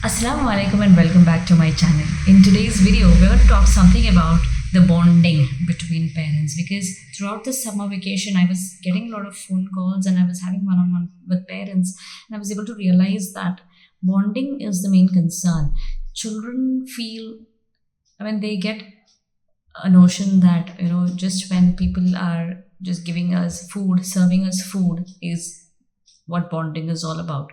Assalamu alaikum and welcome back to my channel. In today's video, we're going to talk something about the bonding between parents, because throughout the summer vacation, I was getting a lot of phone calls and I was having one-on-one with parents, and I was able to realize that bonding is the main concern. Children feel, they get a notion that, just when people are just giving us food, serving us food is what bonding is all about,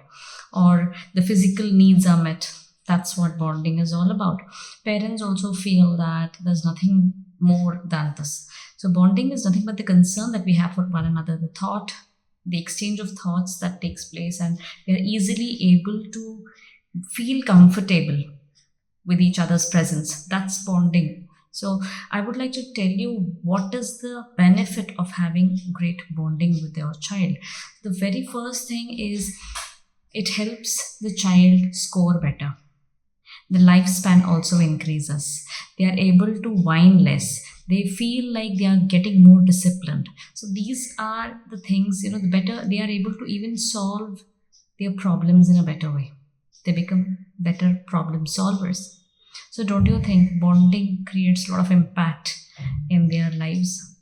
or the physical needs are met. That's what bonding is all about. Parents also feel that there's nothing more than this. So bonding is nothing but the concern that we have for one another, the exchange of thoughts that takes place, and we are easily able to feel comfortable with each other's presence. That's bonding. So I would like to tell you what is the benefit of having great bonding with your child. The very first thing is it helps the child score better. The lifespan also increases. They are able to whine less. They feel like they are getting more disciplined. So these are the things, the better they are able to even solve their problems in a better way. They become better problem solvers. So don't you think bonding creates a lot of impact in their lives?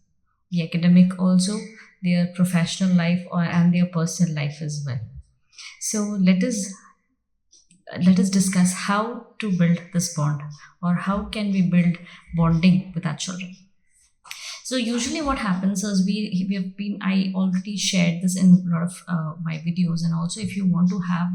The academic also, their professional life and their personal life as well. So let us discuss how to build this bond, or how can we build bonding with our children. So usually what happens is I already shared this in a lot of my videos, and also if you want to have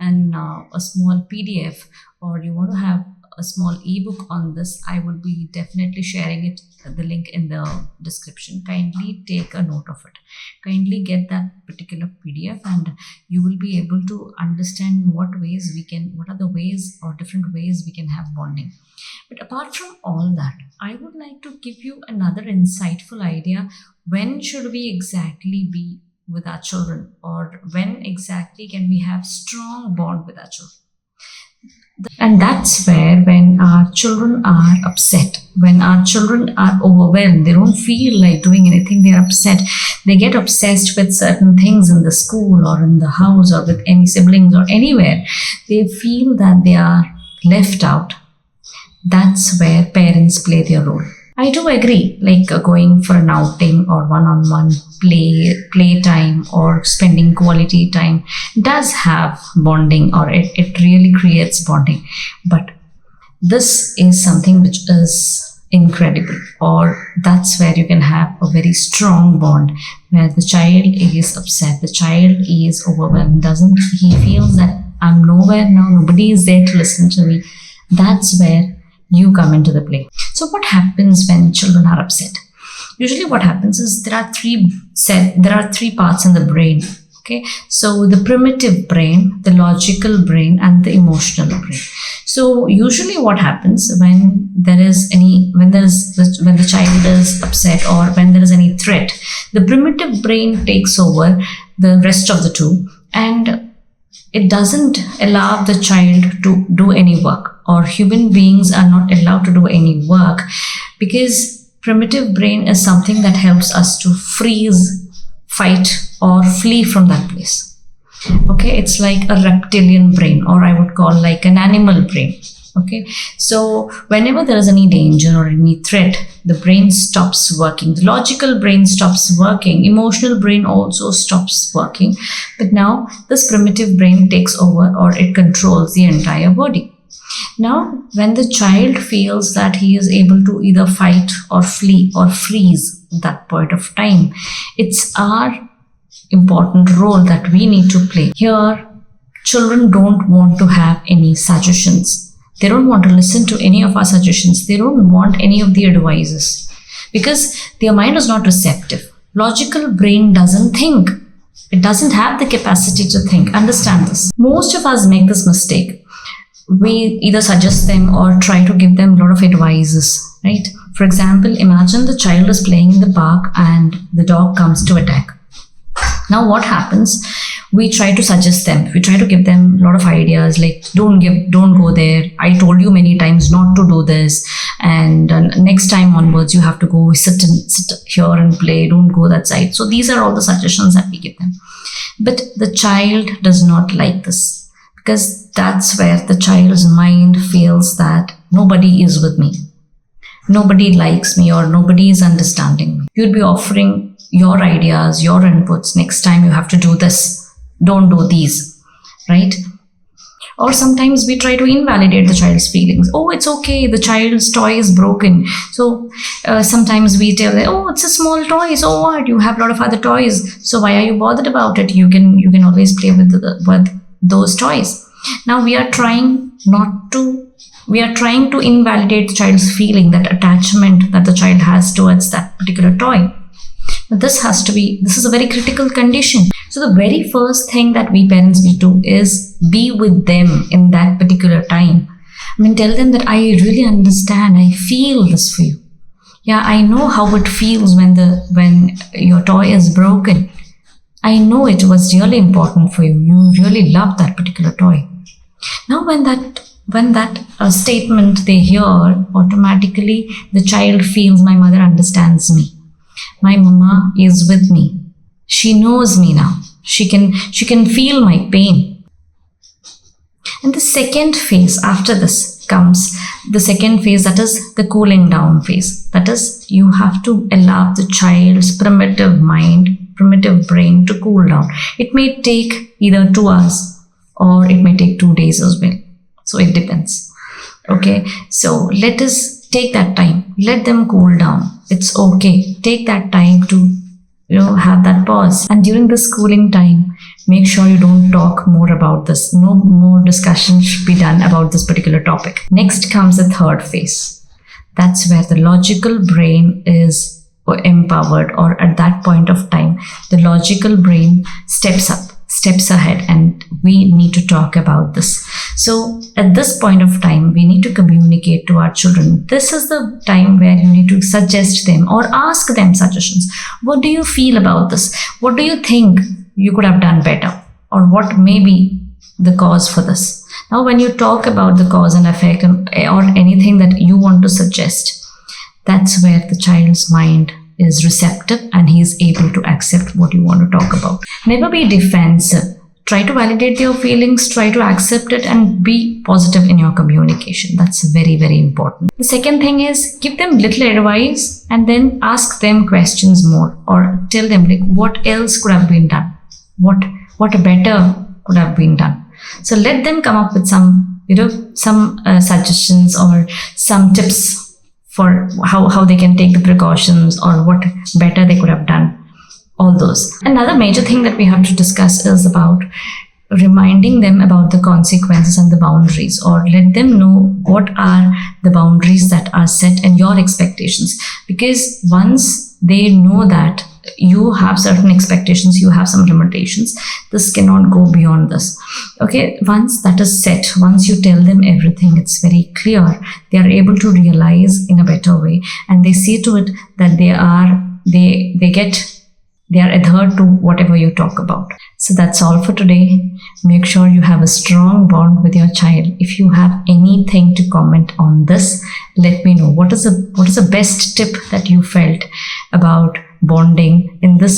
a small PDF, or you want to have a small ebook on this, I would be definitely sharing the link in the description. Kindly take a note of it. Kindly get that particular PDF, and you will be able to understand what are the ways or different ways we can have bonding. But apart from all that, I would like to give you another insightful idea. When should we exactly be with our children, or when exactly can we have strong bond with our children? And that's where, when our children are upset, when our children are overwhelmed, they don't feel like doing anything, they're upset, they get obsessed with certain things in the school or in the house or with any siblings or anywhere, they feel that they are left out. That's where parents play their role. I do agree, like going for an outing or one-on-one play time or spending quality time does have bonding, or it really creates bonding. But this is something which is incredible, or that's where you can have a very strong bond, where the child is upset, the child is overwhelmed, he feels that I'm nowhere now, nobody is there to listen to me. That's where you come into the play. So what happens when children are upset? Usually what happens is there are three parts in the brain. Okay, so the primitive brain, the logical brain, and the emotional brain. So usually what happens when the child is upset, or when there is any threat, the primitive brain takes over the rest of the two, and it doesn't allow the child to do any work, or human beings are not allowed to do any work, because primitive brain is something that helps us to freeze, fight, or flee from that place. Okay, it's like a reptilian brain, or I would call like an animal brain. Okay, so whenever there is any danger or any threat, the brain stops working. The logical brain stops working. Emotional brain also stops working. But now this primitive brain takes over, or it controls the entire body. Now, when the child feels that he is able to either fight or flee or freeze at that point of time, it's our important role that we need to play. Here, children don't want to have any suggestions. They don't want to listen to any of our suggestions. They don't want any of the advices, because their mind is not receptive. Logical brain doesn't think. It doesn't have the capacity to think. Understand this. Most of us make this mistake. We either suggest them or try to give them a lot of advices, right? For example, imagine the child is playing in the park and the dog comes to attack. Now what happens? We try to suggest them. We try to give them a lot of ideas, like don't go there. I told you many times not to do this. And next time onwards, you have to go sit here and play. Don't go that side. So these are all the suggestions that we give them. But the child does not like this, because that's where the child's mind feels that nobody is with me, nobody likes me, or nobody is understanding me. You'd be offering your ideas, your inputs. Next time you have to do this, don't do these, right? Or sometimes we try to invalidate the child's feelings. Oh, it's okay, the child's toy is broken. So sometimes we tell them, oh, it's a small toy, so what? You have a lot of other toys, so why are you bothered about it? You can always play with those toys. Now we are trying to invalidate the child's feeling, that attachment that the child has towards that particular toy. But this is a very critical condition. So the very first thing that we parents need to do is be with them in that particular time. I mean, tell them that I really understand, I feel this for you. Yeah, I know how it feels when your toy is broken. I know it was really important for you. You really love that particular toy. Now when that statement they hear, automatically the child feels my mother understands me. My mama is with me. She knows me now. She can feel my pain. And the second phase after this comes the second phase, that is the cooling down phase. That is, you have to allow the child's primitive mind, primitive brain to cool down. It may take either 2 hours or it may take 2 days as well. So it depends. Okay, so let us take that time. Let them cool down. It's okay. Take that time to have that pause. And during this cooling time, make sure you don't talk more about this. No more discussion should be done about this particular topic. Next comes the third phase. That's where the logical brain is empowered, or at that point of time, the logical brain steps ahead, and we need to talk about this. So at this point of time, we need to communicate to our children. This is the time where you need to suggest them or ask them suggestions. What do you feel about this? What do you think you could have done better? Or what may be the cause for this? Now, when you talk about the cause and effect or anything that you want to suggest, that's where the child's mind is receptive and he is able to accept what you want to talk about. Never be defensive. Try to validate your feelings, try to accept it, and be positive in your communication. That's very, very important. The second thing is, give them little advice and then ask them questions more, or tell them like what else could have been done, what better could have been done. So let them come up with some suggestions or some tips for how they can take the precautions or what better they could have done. All those. Another major thing that we have to discuss is about reminding them about the consequences and the boundaries, or let them know what are the boundaries that are set and your expectations. Because once they know that you have certain expectations, you have some limitations, this cannot go beyond this. Okay, once that is set, once you tell them everything, it's very clear, they are able to realize in a better way, and they see to it that they are adhered to whatever you talk about. So that's all for today. Make sure you have a strong bond with your child. If you have anything to comment on this, let me know. What is the best tip that you felt about bonding in this